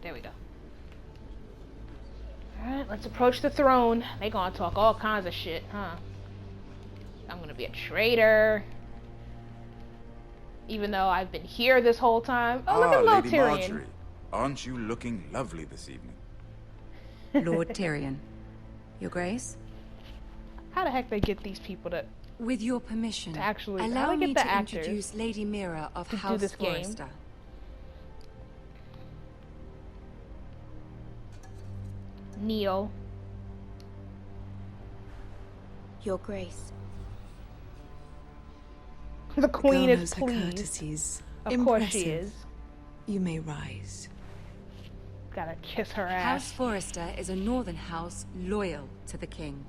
There we go. Alright, let's approach the throne. They gonna talk all kinds of shit, huh? I'm gonna be a traitor. Even though I've been here this whole time. Oh, look at little Lady Tyrion. Marjorie. Aren't you looking lovely this evening? Lord Tyrion. Your Grace? How the heck they get these people to With your permission, actually allow how they me get the to actors introduce Lady Mira of to do House this game? Forrester. Neil. Your Grace. The queen Girl is knows her pleased. courtesies. Of course she Impressive. is. You may rise. Gotta kiss her ass. House Forrester is a northern house loyal to the king.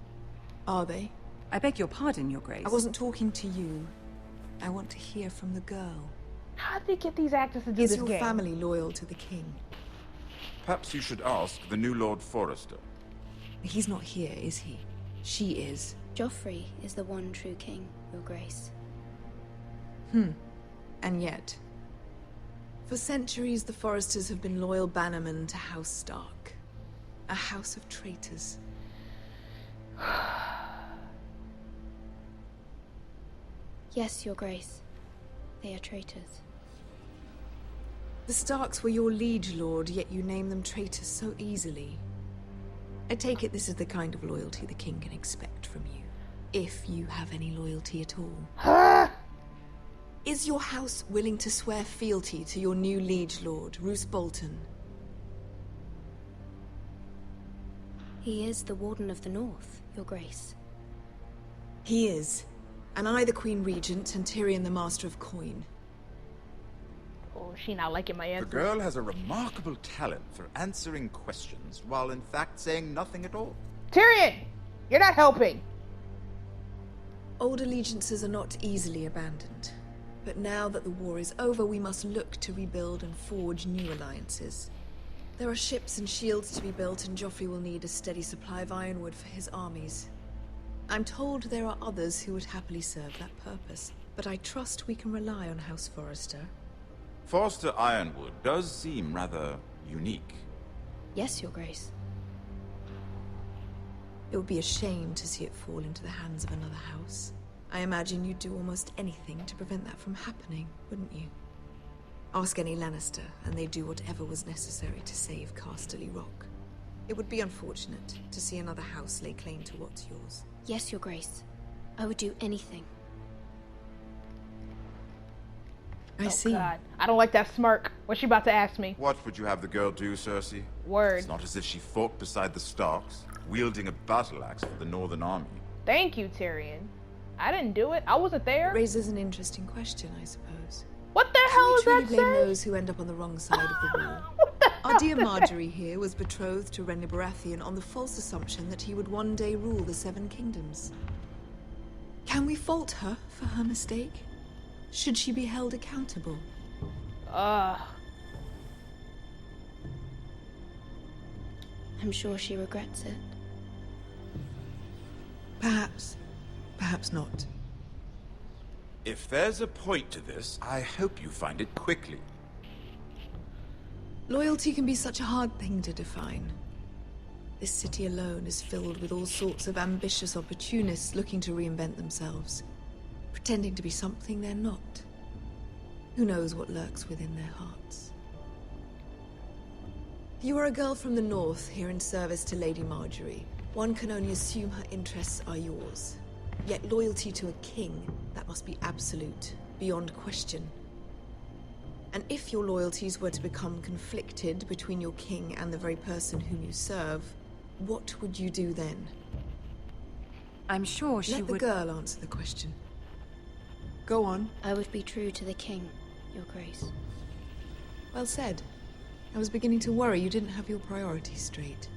Are they? I beg your pardon, Your Grace. I wasn't talking to you. I want to hear from the girl. How did they get these actors to do Is this your game? family loyal to the king? Perhaps you should ask the new Lord Forrester. He's not here, is he? She is. Joffrey is the one true king, Your Grace. And yet, for centuries the Forresters have been loyal bannermen to House Stark. A house of traitors. Yes, Your Grace. They are traitors. The Starks were your liege lord, yet you name them traitors so easily. I take it this is the kind of loyalty the king can expect from you. If you have any loyalty at all. Is your house willing to swear fealty to your new liege lord, Roose Bolton? He is the Warden of the North, Your Grace. He is. And I the Queen Regent and Tyrion the Master of Coin. Oh, she not liking my The answer. girl has a remarkable talent for answering questions while in fact saying nothing at all. Tyrion! You're not helping. Old allegiances are not easily abandoned. But now that the war is over, we must look to rebuild and forge new alliances. There are ships and shields to be built, and Joffrey will need a steady supply of ironwood for his armies. I'm told there are others who would happily serve that purpose, but I trust we can rely on House Forrester. Forrester Ironwood does seem rather unique. Yes, Your Grace. It would be a shame to see it fall into the hands of another house. I imagine you'd do almost anything to prevent that from happening, wouldn't you? Ask any Lannister, and they'd do whatever was necessary to save Casterly Rock. It would be unfortunate to see another house lay claim to what's yours. Yes, Your Grace. I would do anything. I see. God. I don't like that smirk. What's she about to ask me? What would you have the girl do, Cersei? Word. It's not as if she fought beside the Starks, wielding a battle axe for the Northern Army. Thank you, Tyrion. I didn't do it. I wasn't there. It raises an interesting question, I suppose. What the Can hell we is truly that blame say? those who end up on the wrong side of the war? What the Our hell dear is that? Marjorie here was betrothed to Renly Baratheon on the false assumption that he would one day rule the Seven Kingdoms. Can we fault her for her mistake? Should she be held accountable? Ugh. I'm sure she regrets it. Perhaps. Perhaps not. If there's a point to this, I hope you find it quickly. Loyalty can be such a hard thing to define. This city alone is filled with all sorts of ambitious opportunists looking to reinvent themselves, pretending to be something they're not. Who knows what lurks within their hearts? You are a girl from the north, here in service to Lady Marjorie. One can only assume her interests are yours. Yet loyalty to a king, that must be absolute, beyond question. And if your loyalties were to become conflicted between your king and the very person whom you serve, what would you do then? I'm sure she Let the would... girl answer the question. Go on. I would be true to the king, Your Grace. Well said. I was beginning to worry you didn't have your priorities straight.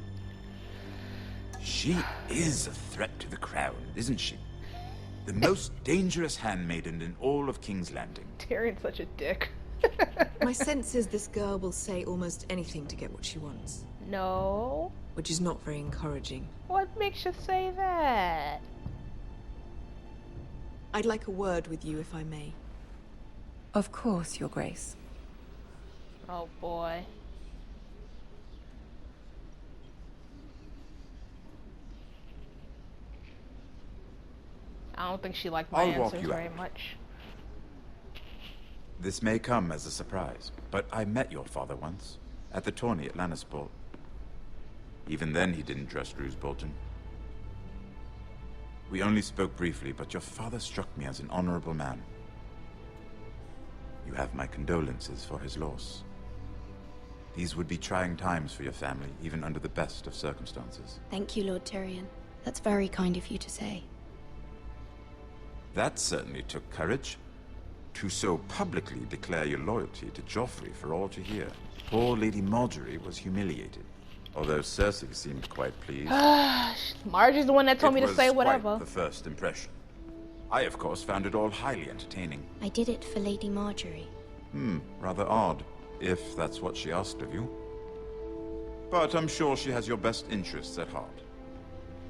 She is a threat to the crown, isn't she? The most dangerous handmaiden in all of King's Landing. Tyrion's such a dick. My sense is this girl will say almost anything to get what she wants, No. which is not very encouraging. What makes you say that? I'd like a word with you, if I may. Of course, Your Grace. Oh boy. I don't think she liked my I'll walk answers you very out. much. This may come as a surprise, but I met your father once, at the tourney at Lannisport. Even then he didn't trust Roose Bolton. We only spoke briefly, but your father struck me as an honorable man. You have my condolences for his loss. These would be trying times for your family, even under the best of circumstances. Thank you, Lord Tyrion. That's very kind of you to say. That certainly took courage. To so publicly declare your loyalty to Joffrey for all to hear. Poor Lady Margaery was humiliated, although Cersei seemed quite pleased. Marge is the one that told me to say It was whatever. quite the first impression. I, of course, found it all highly entertaining. I did it for Lady Margaery. Rather odd, if that's what she asked of you. But I'm sure she has your best interests at heart.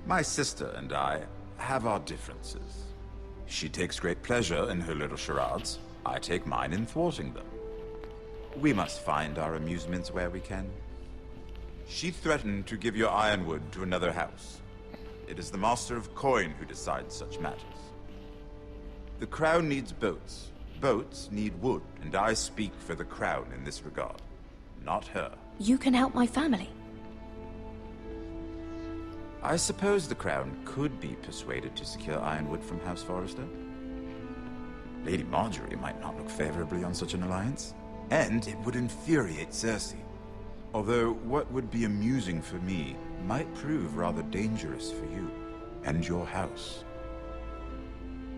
My sister and I have our differences. She takes great pleasure in her little charades. I take mine in thwarting them. We must find our amusements where we can. She threatened to give your ironwood to another house. It is the Master of Coin who decides such matters. The Crown needs boats. Boats need wood, and I speak for the Crown in this regard. Not her. You can help my family. I suppose the Crown could be persuaded to secure ironwood from House Forrester. Lady Margaery might not look favorably on such an alliance, and it would infuriate Cersei. Although what would be amusing for me might prove rather dangerous for you and your house.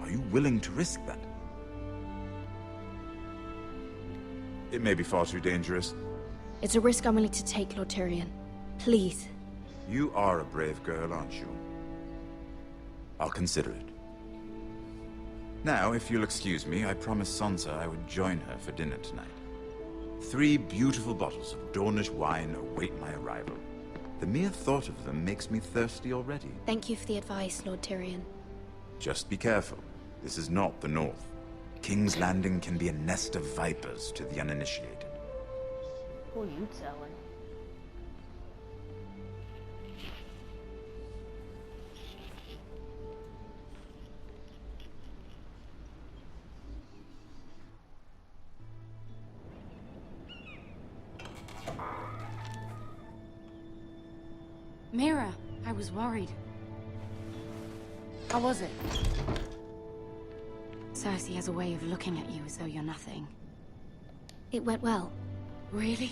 Are you willing to risk that? It may be far too dangerous. It's a risk I'm willing to take, Lord Tyrion. Please. You are a brave girl, aren't you? I'll consider it. Now, if you'll excuse me, I promised Sansa I would join her for dinner tonight. 3 beautiful bottles of Dornish wine await my arrival. The mere thought of them makes me thirsty already. Thank you for the advice, Lord Tyrion. Just be careful. This is not the North. King's Landing can be a nest of vipers to the uninitiated. Who are you telling? Mira, I was worried. How was it? Cersei has a way of looking at you as though you're nothing. It went well. Really?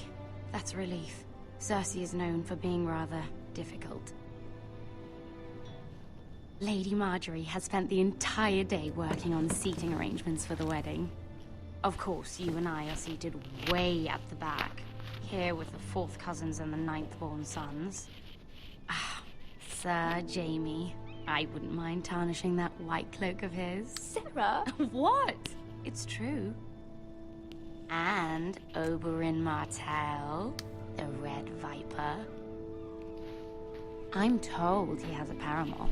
That's a relief. Cersei is known for being rather difficult. Lady Margaery has spent the entire day working on seating arrangements for the wedding. Of course, you and I are seated way at the back, here with the 4th cousins and the 9th-born sons. Ah, Sir Jaime. I wouldn't mind tarnishing that white cloak of his. Sarah! What? It's true. And Oberyn Martell, the Red Viper. I'm told he has a paramour,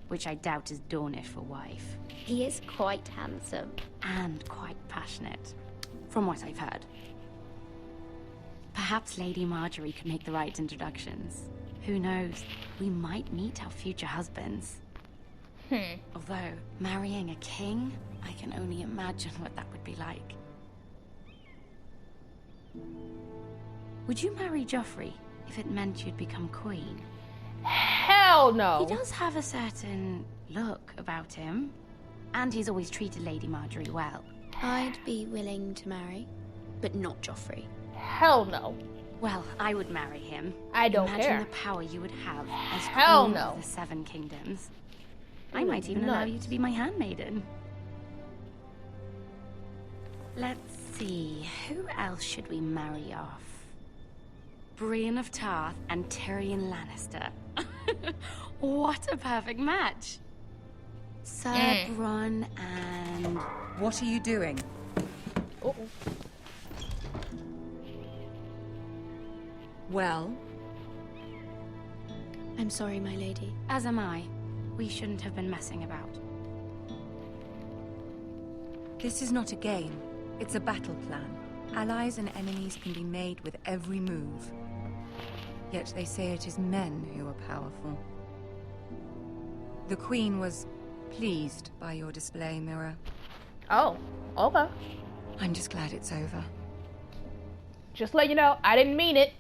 which I doubt is Dornish for wife. He is quite handsome. And quite passionate, from what I've heard. Perhaps Lady Margaery could make the right introductions. Who knows? We might meet our future husbands. Although, marrying a king, I can only imagine what that would be like. Would you marry Joffrey if it meant you'd become queen? Hell no! He does have a certain look about him. And he's always treated Lady Margaery well. I'd be willing to marry, but not Joffrey. Hell no. Well, I would marry him. I don't Imagine care. the power you would have as Hell queen no. of the 7 kingdoms. I Ooh, might even allow nuts. you to be my handmaiden. Let's see, who else should we marry off? Brienne of Tarth and Tyrion Lannister. What a perfect match! Sir Bronn and... What are you doing? Uh-oh. Well, I'm sorry, my lady. As am I. We shouldn't have been messing about. this is not a game. It's a battle plan. Allies and enemies can be made with every move. Yet they say it is men who are powerful. The Queen was pleased by your display, Mirror. Oh, okay. I'm just glad it's over. Just let you know, I didn't mean it.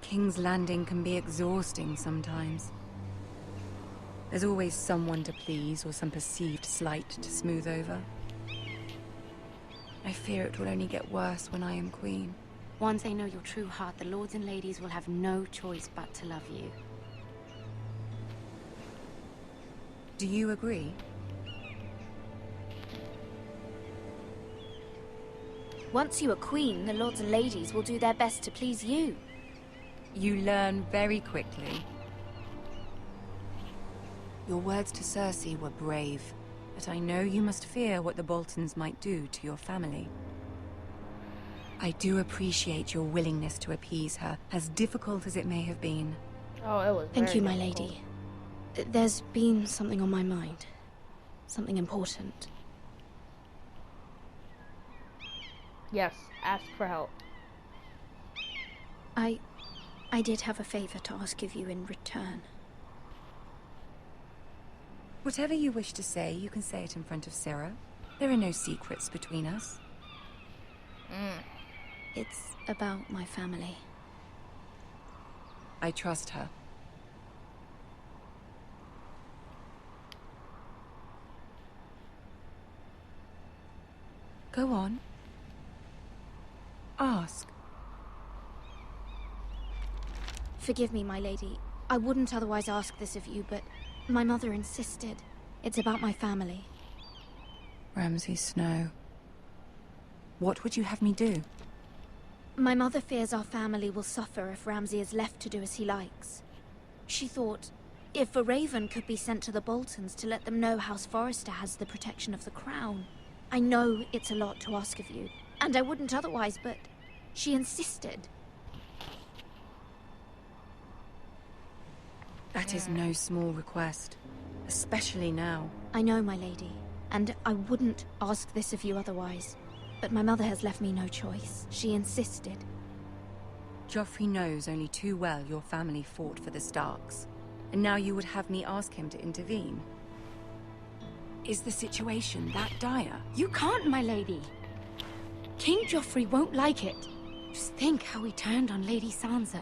King's Landing can be exhausting sometimes. There's always someone to please or some perceived slight to smooth over. I fear it will only get worse when I am queen. Once they know your true heart, the lords and ladies will have no choice but to love you. Do you agree? Once you are queen, the lords and ladies will do their best to please you. You learn very quickly. Your words to Cersei were brave, but I know you must fear what the Boltons might do to your family. I do appreciate your willingness to appease her, as difficult as it may have been. Oh, it was Thank very you, my difficult. lady. There's been something on my mind. Something important. Yes, ask for help. I did have a favor to ask of you in return. Whatever you wish to say, you can say it in front of Sarah. There are no secrets between us. It's about my family. I trust her. Go on. Ask. Forgive me, my lady. I wouldn't otherwise ask this of you, but my mother insisted. It's about my family. Ramsay Snow. What would you have me do? My mother fears our family will suffer if Ramsay is left to do as he likes. She thought, if a raven could be sent to the Boltons to let them know House Forrester has the protection of the crown. I know it's a lot to ask of you, and I wouldn't otherwise, but she insisted. That is no small request, especially now. I know, my lady, and I wouldn't ask this of you otherwise. But my mother has left me no choice. She insisted. Joffrey knows only too well your family fought for the Starks, and now you would have me ask him to intervene. Is the situation that dire? You can't, my lady. King Joffrey won't like it. Just think how he turned on Lady Sansa.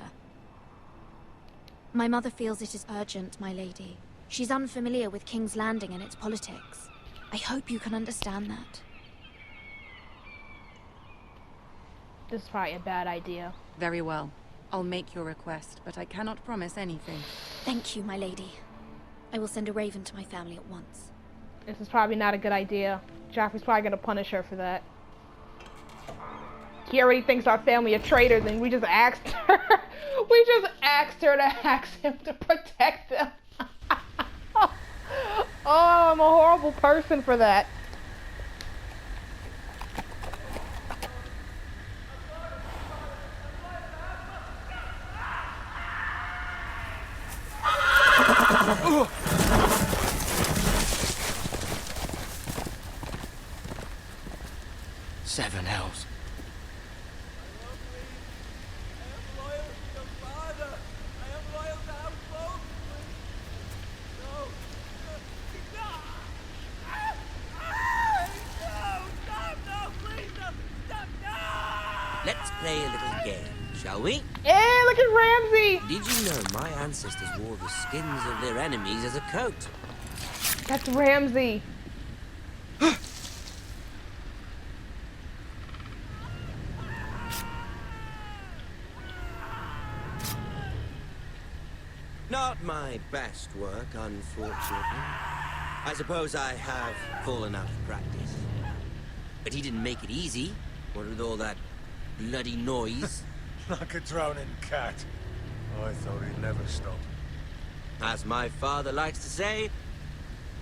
My mother feels it is urgent, my lady. She's unfamiliar with King's Landing and its politics. I hope you can understand that. This is probably a bad idea. Very well. I'll make your request, but I cannot promise anything. Thank you, my lady. I will send a raven to my family at once. This is probably not a good idea. Joffrey's probably gonna punish her for that. He already thinks our family are traitors, and we just asked her. We just asked her to ask him to protect them. Oh, I'm a horrible person for that. Seven hells. Let's play a little game, shall we? Hey, look at Ramsay! Did you know my ancestors wore the skins of their enemies as a coat? That's Ramsay. Not my best work, unfortunately. I suppose I have fallen out of practice. But he didn't make it easy, what with all that bloody noise. Like a drowning cat. I thought he'd never stop. As my father likes to say,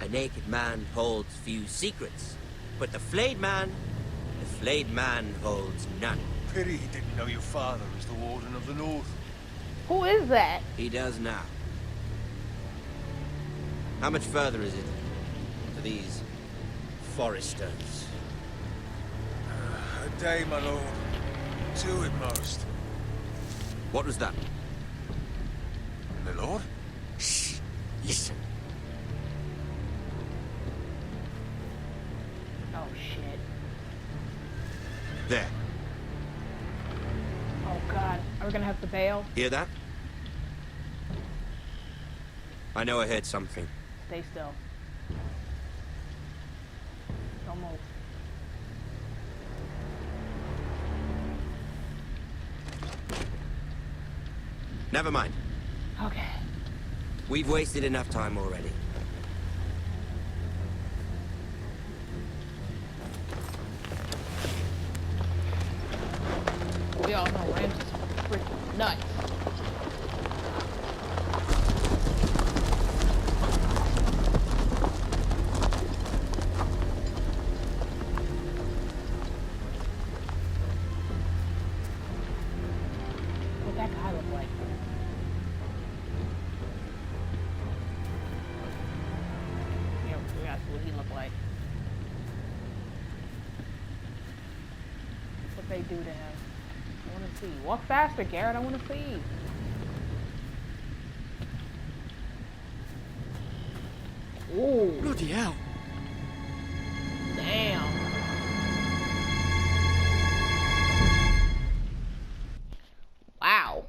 a naked man holds few secrets. But the flayed man holds none. Pity he didn't know your father was the Warden of the North. Who is that? He does now. How much further is it to these Forresters? A day, my lord. 2 at most. What was that? My lord? Shh! Listen. shit. There. Oh god, are we gonna have to bail? Hear that? I know I heard something. Stay still. Don't move. Never mind. Okay. We've wasted enough time already. We all know Ramses is freaking nuts. What that guy look like? Yeah, we gotta see what he look like. What they do to him. I want to see. Walk faster, Garrett. I want to see. Ooh. Bloody hell. Damn. Wow.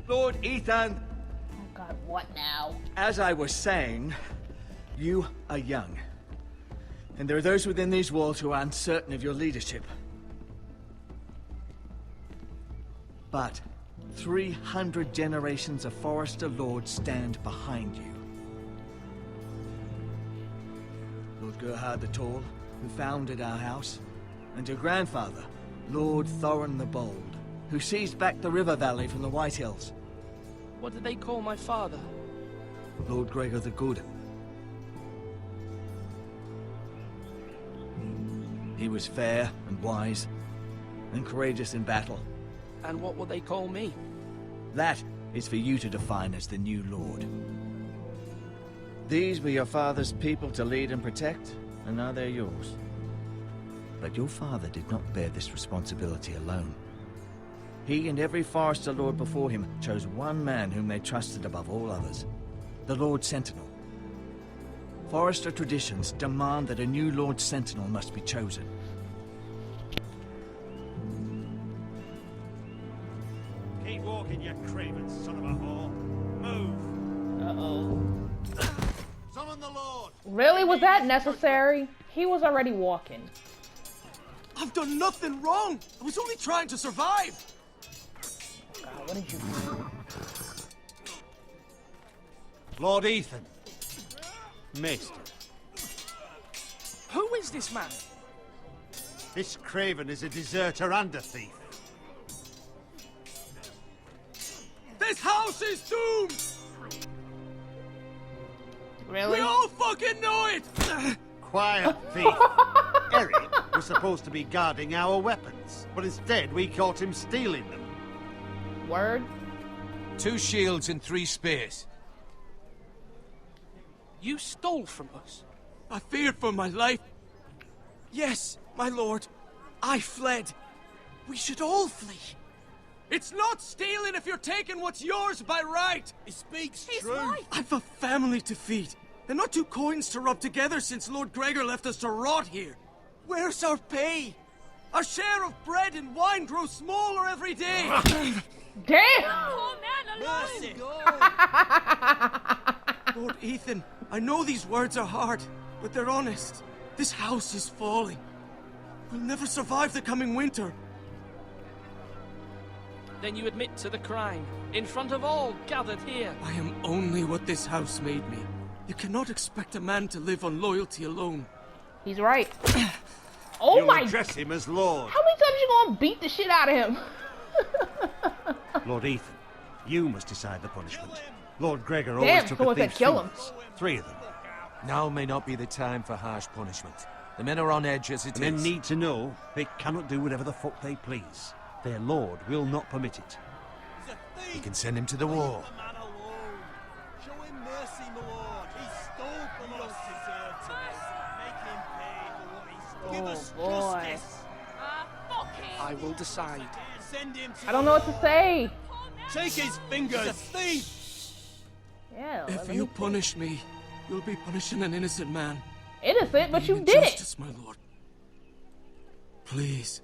Lord Ethan, Oh God, what now? as I was saying, you are young. And there are those within these walls who are uncertain of your leadership. But 300 generations of Forester Lords stand behind you. Lord Gerhard the Tall, who founded our house, and your grandfather, Lord Thorin the Bold, who seized back the river valley from the White Hills. What did they call my father? Lord Gregor the Good. He was fair and wise, and courageous in battle. And what will they call me? That is for you to define as the new Lord. These were your father's people to lead and protect, and now they're yours. But your father did not bear this responsibility alone. He and every Forester Lord before him chose one man whom they trusted above all others, the Lord Sentinel. Forester traditions demand that a new Lord Sentinel must be chosen. Keep walking, you craven son of a whore. Move. Uh-oh. Summon the Lord. Really? Was that necessary? He was already walking. I've done nothing wrong. I was only trying to survive. God, what did you do? Lord Ethan. Maester. Who is this man? This craven is a deserter and a thief. This house is doomed. Really? We all fucking know it. Quiet, thief. Eric was supposed to be guarding our weapons, but instead we caught him stealing them. Word? 2 shields and 3 spears. You stole from us. I feared for my life. Yes, my lord. I fled. We should all flee. It's not stealing if you're taking what's yours by right. He speaks He's true. right. I've a family to feed, and not 2 coins to rub together since Lord Gregor left us to rot here. Where's our pay? Our share of bread and wine grows smaller every day. Damn! Mercy. Lord Ethan, I know these words are hard, but they're honest. This house is falling. We'll never survive the coming winter. Then you admit to the crime, in front of all gathered here. I am only what this house made me. You cannot expect a man to live on loyalty alone. He's right. Oh You'll my! address him as Lord. How many times you gonna beat the shit out of him? Lord Ethan, you must decide the punishment. Lord Gregor Damn, always took so a was that thief's kill him? fingers. 3 of them. Now may not be the time for harsh punishment. The men are on edge as it And is. men need to know they cannot do whatever the fuck they please. Their lord will not permit it. You can send him to the war. Show him mercy, my lord. He stole from us. Make him pay for what he stole. Oh boy. I will decide. Send him to I don't know what to say. Take his fingers! He's a thief! Yeah. If you punish me, you'll be punishing an innocent man. Innocent, but you Need did it. justice, my lord. Please,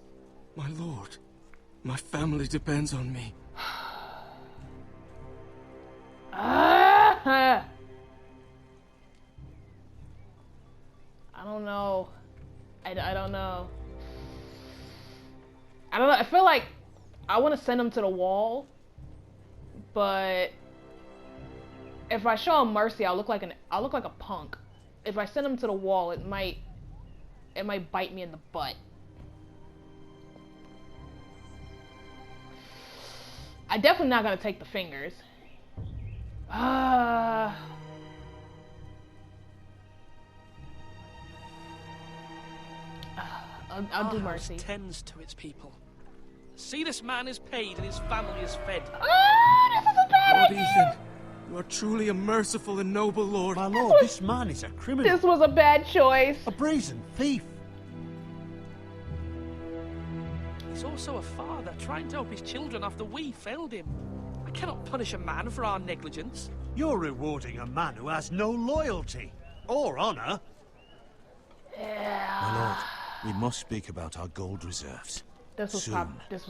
my lord. My family depends on me. I don't know. I don't know. I don't know. I feel like I want to send him to the wall, but if I show him mercy, I'll look like a punk. If I send him to the wall, it might bite me in the butt. I'm definitely not gonna take the fingers. I'll do mercy. Tends to its people. See, this man is paid and his family is fed. This is a bad Lord idea. Ethan, you are truly a merciful and noble lord. My lord, this man is a criminal. This was a bad choice. A brazen thief. He's also a father trying to help his children after we failed him. I cannot punish a man for our negligence. You're rewarding a man who has no loyalty or honor. My lord, we must speak about our gold reserves. This was Soon. My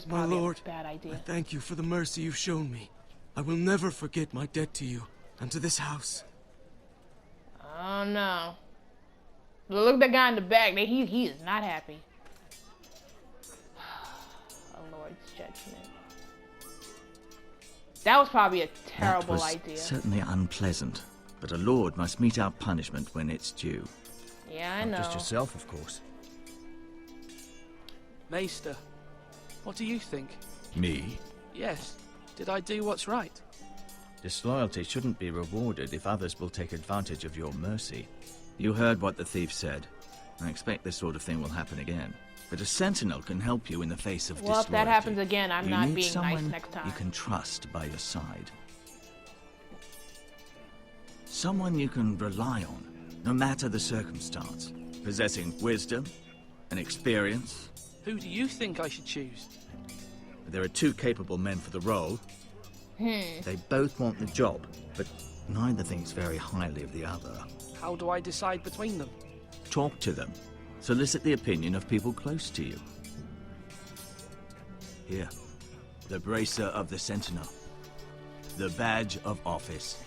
probably lord, a bad I idea. thank you for the mercy you've shown me. I will never forget my debt to you and to this house. Oh no. Look at that guy in the back. He is not happy. A Lord's judgment. That was probably a terrible that was idea. certainly unpleasant, but a lord must mete out punishment when it's due. Yeah, I know. Not just yourself, of course. Maester, what do you think? Me? Yes. Did I do what's right? Disloyalty shouldn't be rewarded if others will take advantage of your mercy. You heard what the thief said. I expect this sort of thing will happen again. But a sentinel can help you in the face of Well, if disloyalty. that happens again, I'm You not need being nice someone next time. you can trust by your side. Someone you can rely on, no matter the circumstance. Possessing wisdom and experience. Who do you think I should choose? There are two capable men for the role. They both want the job, but neither thinks very highly of the other. How do I decide between them? Talk to them. Solicit the opinion of people close to you. Here, the bracer of the Sentinel. The badge of office.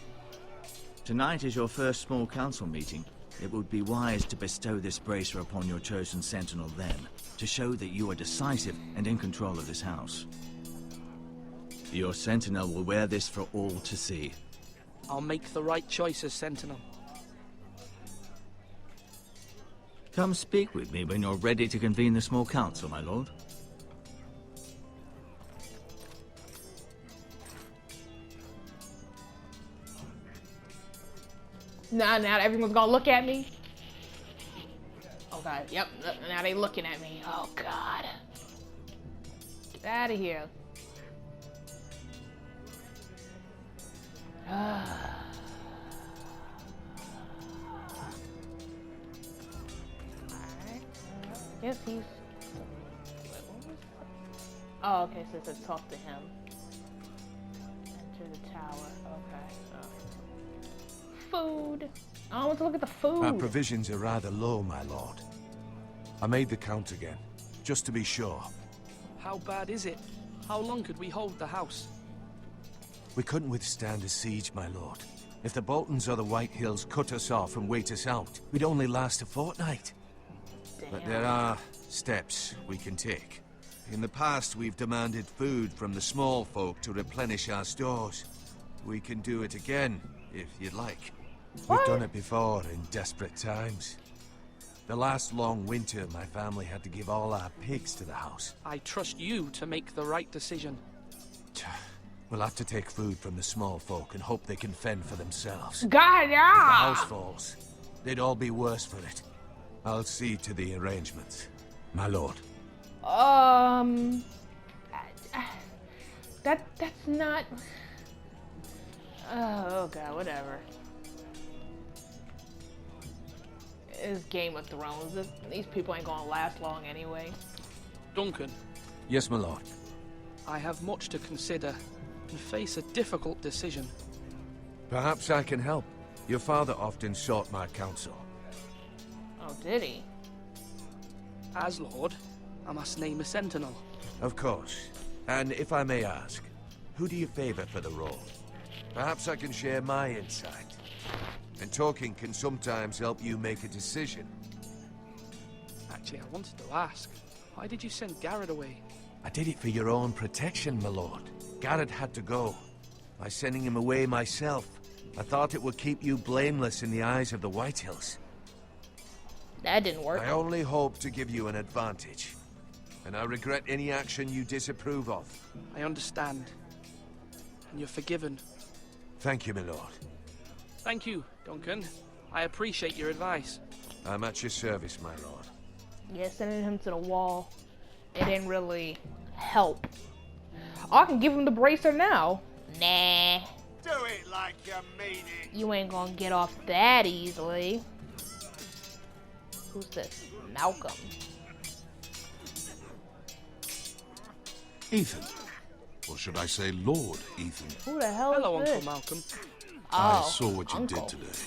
Tonight is your first small council meeting. It would be wise to bestow this bracer upon your chosen Sentinel then, to show that you are decisive and in control of this house. Your Sentinel will wear this for all to see. I'll make the right choice as Sentinel. Come speak with me when you're ready to convene the small council, my lord. Now everyone's gonna look at me. Oh god, yep, now they looking at me. Oh god. Get out of here. Alright. I guess he's... Oh, okay, so it says talk to him. Enter the tower, okay. Food. I want to look at the food. Our provisions are rather low, my lord. I made the count again, just to be sure. How bad is it? How long could we hold the house? We couldn't withstand a siege, my lord. If the Boltons or the White Hills cut us off and wait us out, we'd only last a fortnight. Damn. But there are steps we can take. In the past, we've demanded food from the small folk to replenish our stores. We can do it again, if you'd like. We've done it before in desperate times. The last long winter, my family had to give all our pigs to the house. I trust you to make the right decision. We'll have to take food from the small folk and hope they can fend for themselves. God, If the yeah! house falls, they'd all be worse for it. I'll see to the arrangements, my lord. That's not... Oh god, whatever. It's Game of Thrones. These people ain't gonna last long anyway. Duncan, Yes, my lord. I have much to consider and face a difficult decision. Perhaps I can help. Your father often sought my counsel. Oh, did he? As Lord, I must name a sentinel. Of course. And if I may ask, who do you favor for the role? Perhaps I can share my insight. And talking can sometimes help you make a decision. Actually, I wanted to ask, why did you send Garrett away? I did it for your own protection, my lord. Garrett had to go. By sending him away myself, I thought it would keep you blameless in the eyes of the Whitehills. That didn't work. I only hope to give you an advantage. And I regret any action you disapprove of. I understand. And you're forgiven. Thank you, my lord. Thank you, Duncan. I appreciate your advice. I'm at your service, my lord. Yeah, sending him to the wall, it didn't really help. Oh, I can give him the bracer now. Nah. Do it like you mean it. You ain't gonna get off that easily. Who's this? Malcolm. Ethan. Or should I say Lord Ethan? Who the hell Hello, is this? Uncle Malcolm. I Oh, saw what you Uncle. did today.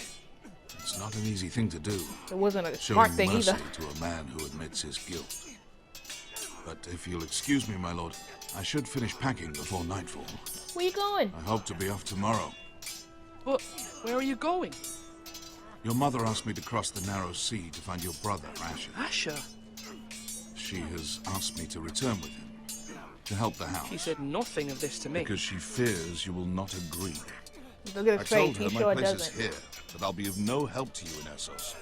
It's not an easy thing to do. It wasn't a smart Showing thing mercy either. to a man who admits his guilt. But if you'll excuse me, my lord, I should finish packing before nightfall. Where you going? I hope to be off tomorrow. But where are you going? Your mother asked me to cross the narrow sea to find your brother, Asher. Asher? She has asked me to return with him, to help the house. She said nothing of this to me. Because she fears you will not agree. Look at I his told face. her He my sure place doesn't. is here, that I'll be of no help to you in Essos.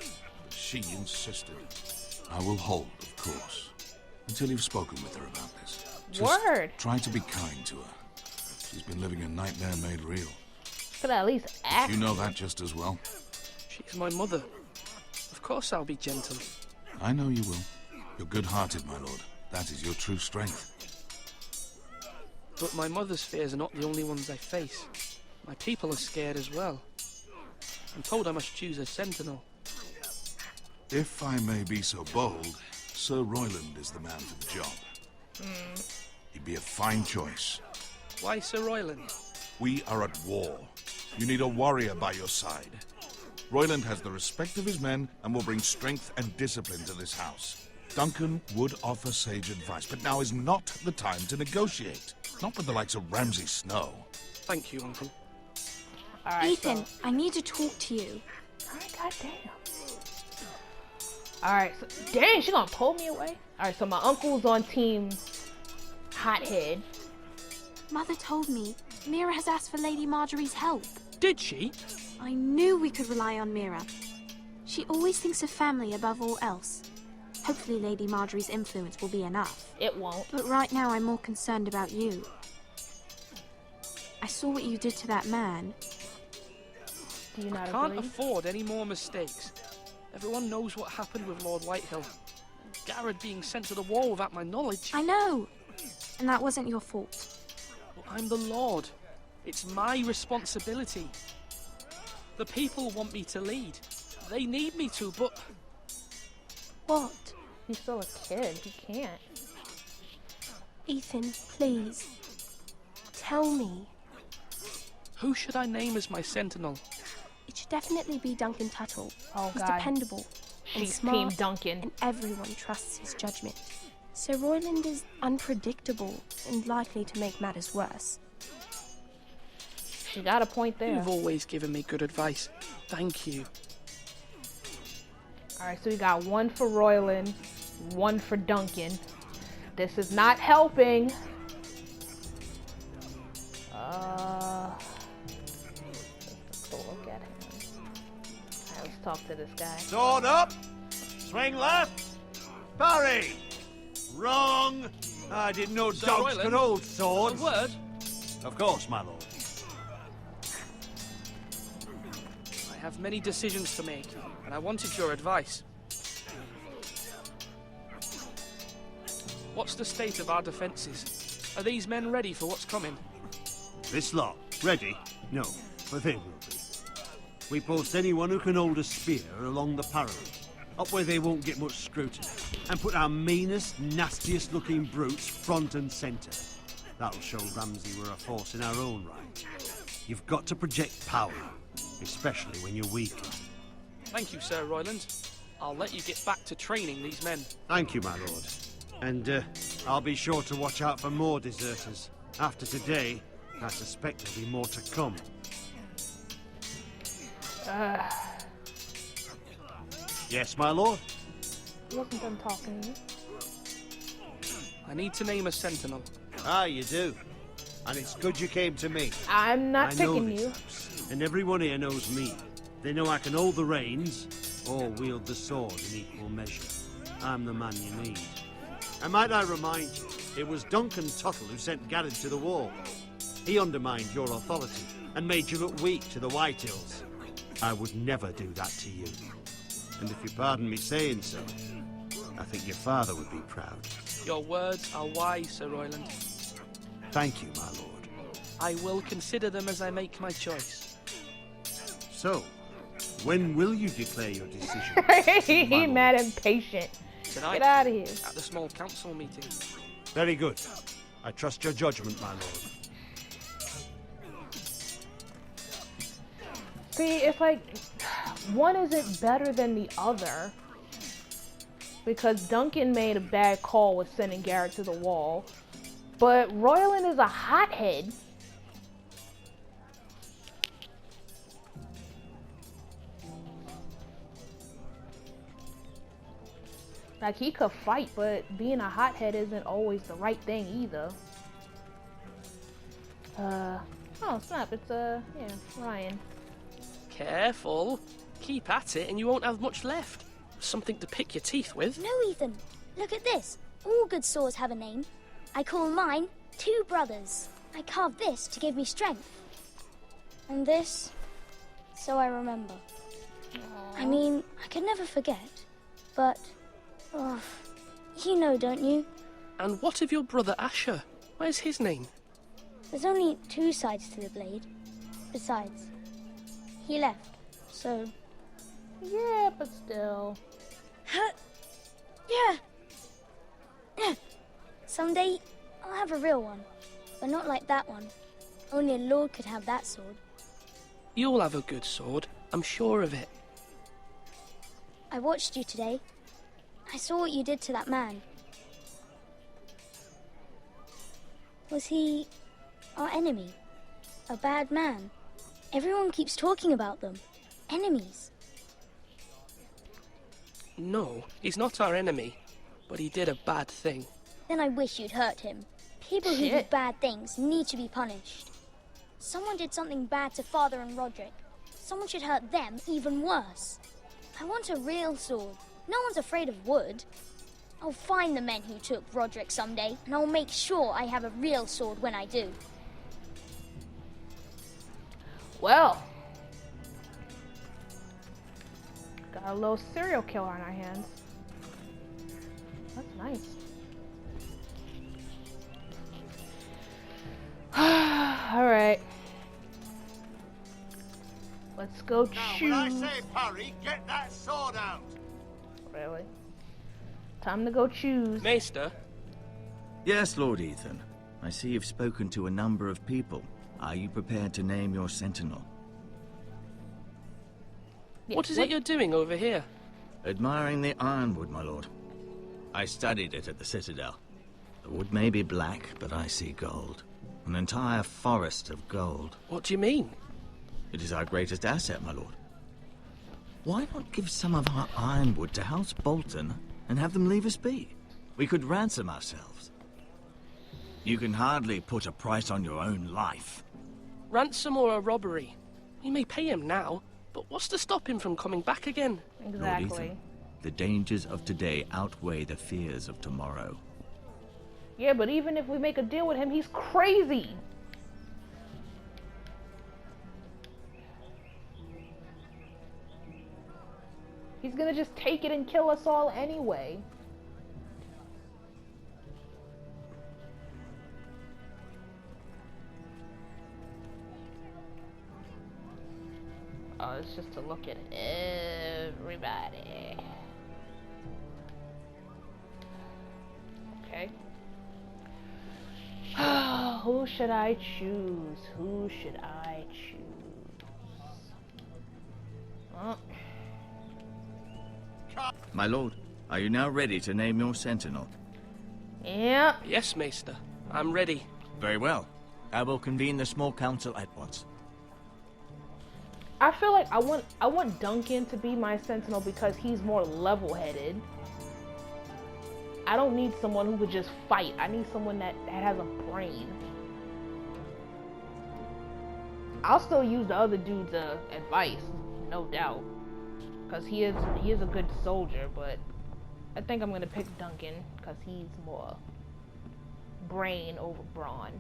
But she insisted. I will hold, of course, until you've spoken with her about this. Just Word. try to be kind to her. She's been living a nightmare made real. Could at least ask. You know that just as well. She's my mother. Of course I'll be gentle. I know you will. You're good-hearted, my lord. That is your true strength. But my mother's fears are not the only ones I face. My people are scared as well. I'm told I must choose a sentinel. If I may be so bold, Sir Royland is the man for the job. He'd be a fine choice. Why Sir Royland? We are at war. You need a warrior by your side. Royland has the respect of his men and will bring strength and discipline to this house. Duncan would offer sage advice, but now is not the time to negotiate. Not with the likes of Ramsay Snow. Thank you, Uncle. All right, Ethan, so. I need to talk to you. Goddamn. Alright, so dang, she gonna pull me away? Alright, so my uncle's on team Hothead. Mother told me Mira has asked for Lady Marjorie's help. Did she? I knew we could rely on Mira. She always thinks of family above all else. Hopefully Lady Marjorie's influence will be enough. It won't. But right now I'm more concerned about you. I saw what you did to that man. Do you not Can't agree? afford any more mistakes. Everyone knows what happened with Lord Whitehill. Garrett being sent to the wall without my knowledge. I know. And that wasn't your fault. But I'm the Lord. It's my responsibility. The people want me to lead. They need me to, but... What? He's still a kid. He can't. Ethan, please. Tell me. Who should I name as my sentinel? It should definitely be Duncan Tuttle. Oh, He's God. dependable and She's smart, Team Duncan. and everyone trusts his judgment. Sir Royland is unpredictable and likely to make matters worse. She got a point there. You've always given me good advice. Thank you. Alright, so we got one for Royland, one for Duncan. This is not helping. Let's go look at him. Alright, let's talk to this guy. Sword up! Swing left! Parry! Wrong! I didn't know Sir dogs Royland, could hold swords. A word? Of course, my lord. I have many decisions to make, and I wanted your advice. What's the state of our defences? Are these men ready for what's coming? This lot, ready? No, but they will be. We post anyone who can hold a spear along the parallel, up where they won't get much scrutiny, and put our meanest, nastiest looking brutes front and centre. That'll show Ramsay we're a force in our own right. You've got to project power, especially when you're weak. Thank you, Sir Royland. I'll let you get back to training these men. Thank you, my lord. And I'll be sure to watch out for more deserters. After today, I suspect there'll be more to come. Yes, my lord? I wasn't done talking to you. I need to name a sentinel. Ah, you do. And it's good you came to me. I'm not I know picking this you. house, and everyone here knows me. They know I can hold the reins or wield the sword in equal measure. I'm the man you need. And might I remind you, it was Duncan Tuttle who sent Garrett to the wall. He undermined your authority and made you look weak to the Whitehills. I would never do that to you. And if you pardon me saying so, I think your father would be proud. Your words are wise, Sir Royland. Thank you, my lord. I will consider them as I make my choice. So, when will you declare your decision? He mad and patient. Tonight, Get out of here. at the small council meeting. Very good. I trust your judgment, my lord. See, it's like one isn't better than the other because Duncan made a bad call with sending Garrett to the wall, but Royland is a hothead. Like, he could fight, but being a hothead isn't always the right thing either. Oh snap, it's yeah, Ryan. Careful. Keep at it and you won't have much left. Something to pick your teeth with. No, Ethan. Look at this. All good swords have a name. I call mine Two Brothers. I carved this to give me strength. And this, so I remember. Aww. I mean, I could never forget. But, oh, you know, don't you? And what of your brother Asher? Where's his name? There's only two sides to the blade. Besides, he left, so... Yeah, but still. Yeah. Someday, I'll have a real one. But not like that one. Only a lord could have that sword. You'll have a good sword. I'm sure of it. I watched you today. I saw what you did to that man. Was he our enemy? A bad man? Everyone keeps talking about them. Enemies. No, he's not our enemy. But he did a bad thing. Then I wish you'd hurt him. People who do bad things need to be punished. Someone did something bad to Father and Roderick. Someone should hurt them even worse. I want a real sword. No one's afraid of wood. I'll find the men who took Roderick someday, and I'll make sure I have a real sword when I do. Well, got a little serial killer on our hands. That's nice. Alright. Let's go choose. Now, when I say parry, get that sword out! Really? Time to go choose. Maester? Yes, Lord Ethan. I see you've spoken to a number of people. Are you prepared to name your sentinel? What is it you're doing over here? Admiring the ironwood, my lord. I studied it at the Citadel. The wood may be black, but I see gold. An entire forest of gold. What do you mean? It is our greatest asset, my lord. Why not give some of our ironwood to House Bolton and have them leave us be? We could ransom ourselves. You can hardly put a price on your own life. Ransom or a robbery? We may pay him now, but what's to stop him from coming back again? Exactly. Lord Ethan, the dangers of today outweigh the fears of tomorrow. Yeah, but even if we make a deal with him, he's crazy. He's gonna just take it and kill us all anyway. Oh, it's just to look at everybody. Okay. who should I choose? Who should I choose? My lord, are you now ready to name your sentinel? Yeah. Yes, Maester. I'm ready. Very well. I will convene the small council at once. I feel like I want Duncan to be my sentinel because he's more level-headed. I don't need someone who would just fight. I need someone that has a brain. I'll still use the other dude's advice, no doubt, because he is a good soldier. But I think I'm gonna pick Duncan because he's more brain over brawn.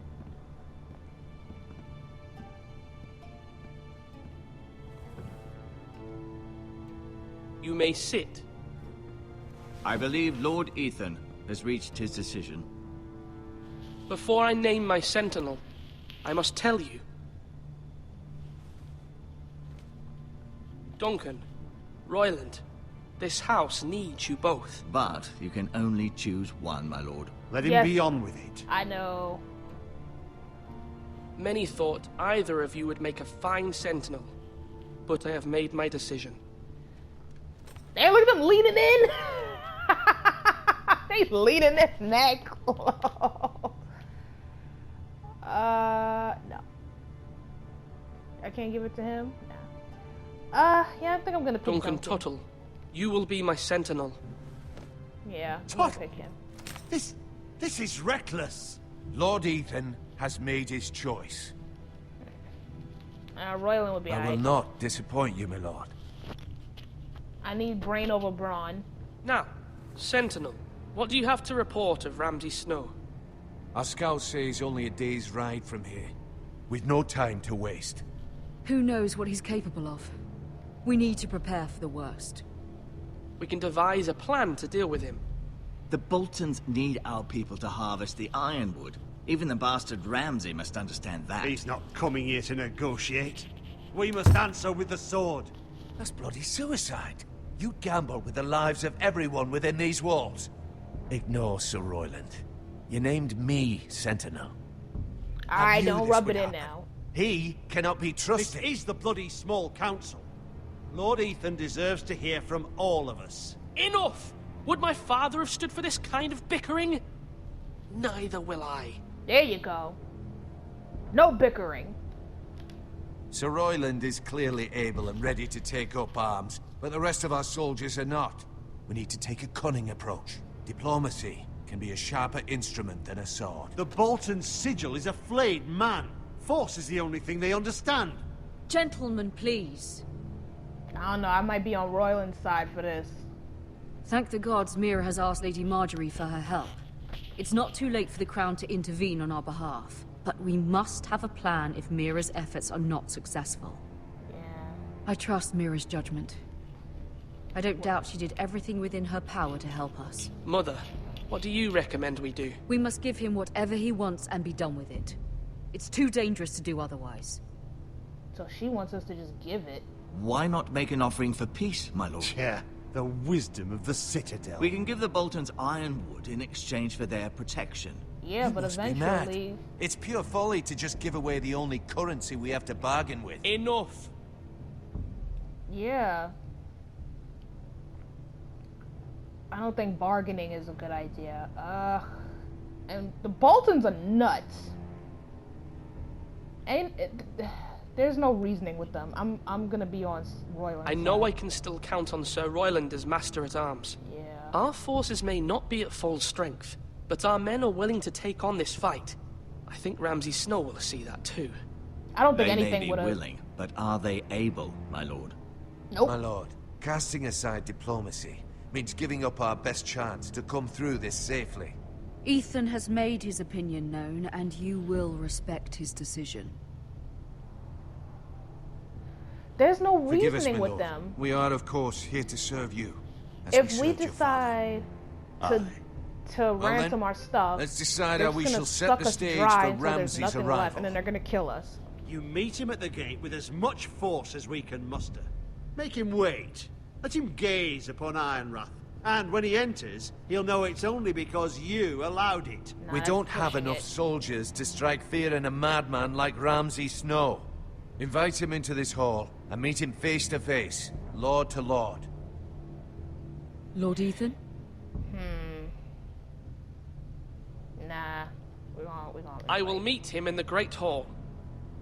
You may sit. I believe Lord Ethan has reached his decision. Before I name my sentinel, I must tell you. Duncan, Royland, this house needs you both. But you can only choose one, my lord. Let him be on with it. I know. Many thought either of you would make a fine sentinel, but I have made my decision. Hey, look at them leaning in. He's leaning his neck. No. I can't give it to him. No. Yeah, I think I'm gonna pick Duncan Tuttle, you will be my sentinel. Yeah, I'm gonna pick him. This is reckless. Lord Ethan has made his choice. Royland would be I will alright. not disappoint you, my lord. I need brain over brawn. Now, Sentinel, what do you have to report of Ramsay Snow? Our scouts say he's only a day's ride from here, with no time to waste. Who knows what he's capable of? We need to prepare for the worst. We can devise a plan to deal with him. The Boltons need our people to harvest the ironwood. Even the bastard Ramsay must understand that. He's not coming here to negotiate. We must answer with the sword. That's bloody suicide. You gamble with the lives of everyone within these walls. Ignore Sir Royland. You named me Sentinel. I don't rub it in now. He cannot be trusted. This is the bloody small council. Lord Ethan deserves to hear from all of us. Enough! Would my father have stood for this kind of bickering? Neither will I. There you go. No bickering. Sir Royland is clearly able and ready to take up arms, but the rest of our soldiers are not. We need to take a cunning approach. Diplomacy can be a sharper instrument than a sword. The Bolton sigil is a flayed man. Force is the only thing they understand. Gentlemen, please. I don't know, I might be on Royland's side for this. Thank the gods Mira has asked Lady Marjorie for her help. It's not too late for the Crown to intervene on our behalf, but we must have a plan if Mira's efforts are not successful. Yeah. I trust Mira's judgment. I don't doubt she did everything within her power to help us. Mother, what do you recommend we do? We must give him whatever he wants and be done with it. It's too dangerous to do otherwise. So she wants us to just give it. Why not make an offering for peace, my lord? Yeah, the wisdom of the Citadel. We can give the Boltons ironwood in exchange for their protection. Yeah, but must be eventually... mad. It's pure folly to just give away the only currency we have to bargain with. Enough! Yeah. I don't think bargaining is a good idea. And the Boltons are nuts. There's no reasoning with them. I'm gonna be on Royland's I know side. I can still count on Sir Royland as Master-at-Arms. Yeah. Our forces may not be at full strength, but our men are willing to take on this fight. I think Ramsay Snow will see that too. I don't think they anything may be would have... willing, but are they able, my lord? Nope. My lord, casting aside diplomacy means giving up our best chance to come through this safely. Ethan has made his opinion known, and you will respect his decision. There's no Forgive us, reasoning my with lord. them. We are, of course, here to serve you. as If we served your decide to ransom then, our stuff, let's decide they're how we just gonna shall set suck the us stage dry for until there's Ramsay's nothing left, arrival. and then they're gonna kill us. You meet him at the gate with as much force as we can muster. Make him wait. Let him gaze upon Ironrath And when he enters, he'll know it's only because you allowed it. We don't have enough soldiers to strike fear in a madman like Ramsay Snow. Invite him into this hall and meet him face to face, lord to lord. Lord Ethan? Nah. We're gonna I will meet him in the Great Hall.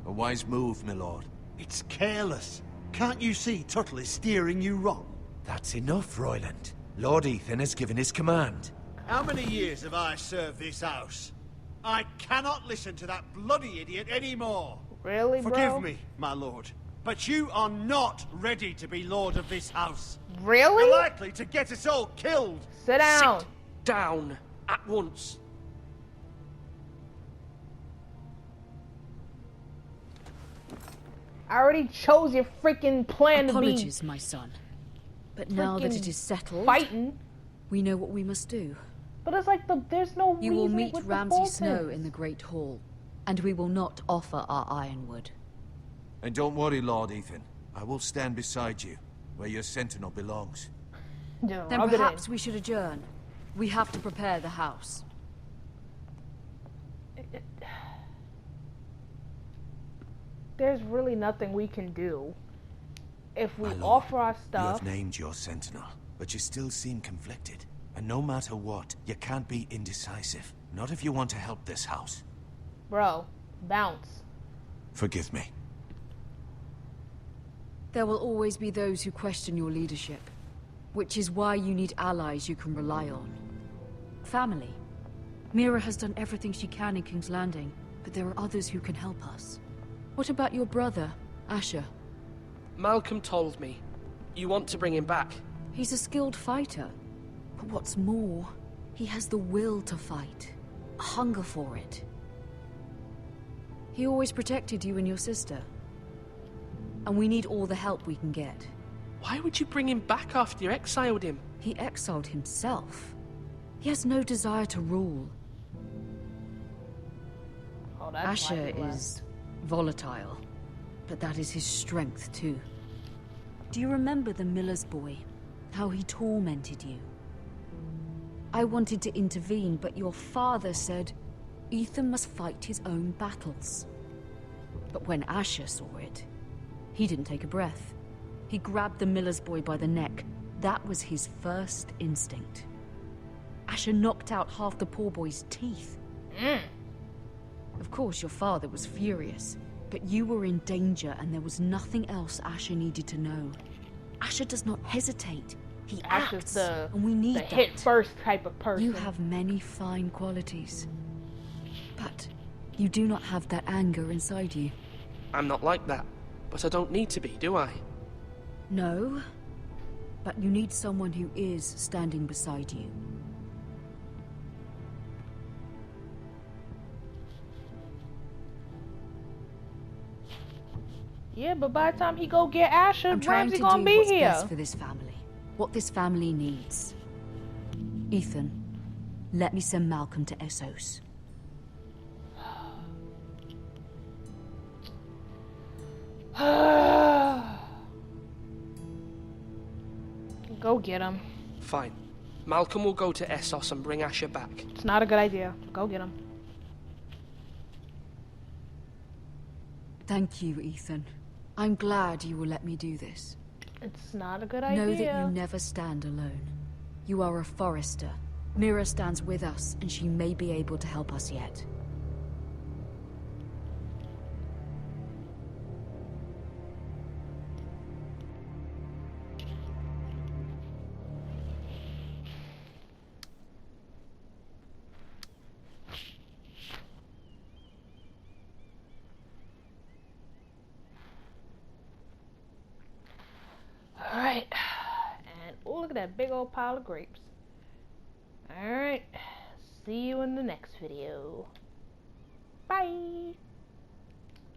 A wise move, my lord. It's careless. Can't you see Tuttle is steering you wrong? That's enough, Royland. Lord Ethan has given his command. How many years have I served this house? I cannot listen to that bloody idiot anymore. Really, bro? Forgive me, my lord, but you are not ready to be lord of this house. Really? You're likely to get us all killed. Sit down. Sit down at once. I already chose your freaking plan Apologies, to be. my son. But now that it is settled, fighting, we know what we must do. But it's like there's no You will reason meet with Ramsay the Snow Boltons. in the Great Hall, and we will not offer our ironwood. And don't worry, Lord Ethan. I will stand beside you, where your sentinel belongs. Just Then rub it in. perhaps we should adjourn. We have to prepare the house. There's really nothing we can do. If we My lord, offer our You stuff, have named your sentinel, but you still seem conflicted. And no matter what, you can't be indecisive. Not if you want to help this house. bro, bounce. Forgive me. There will always be those who question your leadership, which is why you need allies you can rely on. Family. Mira has done everything she can in King's Landing, but there are others who can help us. What about your brother, Asher? Malcolm told me. You want to bring him back. He's a skilled fighter. But what's more, he has the will to fight. A hunger for it. He always protected you and your sister. And we need all the help we can get. Why would you bring him back after you exiled him? He exiled himself. He has no desire to rule. Oh, that's why Asher he left. is volatile, but that is his strength too. Do you remember the miller's boy? How he tormented you? I wanted to intervene, but your father said Ethan must fight his own battles. But when Asher saw it, he didn't take a breath. He grabbed the miller's boy by the neck. That was his first instinct. Asher knocked out half the poor boy's teeth. Of course, your father was furious, but you were in danger and there was nothing else Asher needed to know. Asher does not hesitate. He Asher's acts, the and we need the that. hit first type of person. You have many fine qualities, but you do not have that anger inside you. I'm not like that, but I don't need to be, do I? No, but you need someone who is standing beside you. Yeah, but by the time he go get Asher, I'm trying Ramsay to gonna do be what's here. best for this family. What this family needs. Ethan, let me send Malcolm to Essos. Go get him. Fine. Malcolm will go to Essos and bring Asher back. It's not a good idea. Go get him. Thank you, Ethan. I'm glad you will let me do this. It's not a good idea. Know that you never stand alone. You are a Forester. Mira stands with us, and she may be able to help us yet. Alright. And oh, look at that big old pile of grapes. Alright. See you in the next video. Bye.